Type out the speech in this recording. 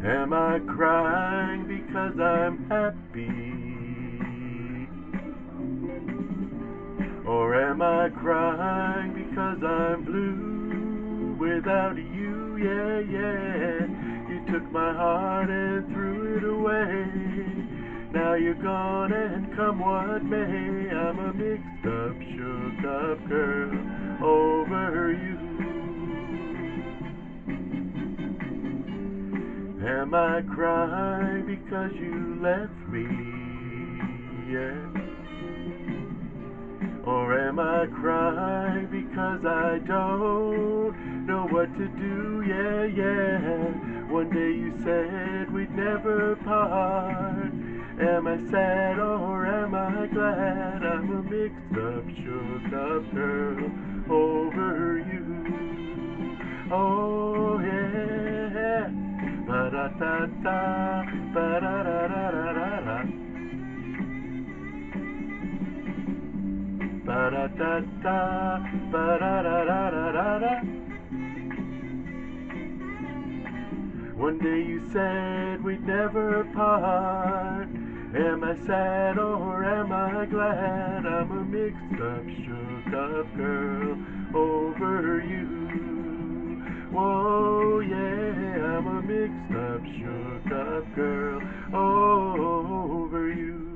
Am I crying because I'm happy? Or am I crying because I'm blue without you? Yeah, yeah. You took my heart and threw it away. Now you're gone and come what may. I'm a mixed up, shook up girl over you. Am I crying because you left me? Yeah. Or am I crying because I don't know what to do? Yeah, yeah. One day you said we'd never part. Am I sad or am I glad? I'm a mixed up, shook up girl over you. Oh yeah. Ba-da-da-da, ba-da-da-da-da-da. Ba-da-da-da, ba-da-da-da-da-da. One day you said we'd never part. Am I sad or am I glad? I'm a mixed up, shook up girl over you. Whoa, yeah, I'm a mixed up, shook up girl over you.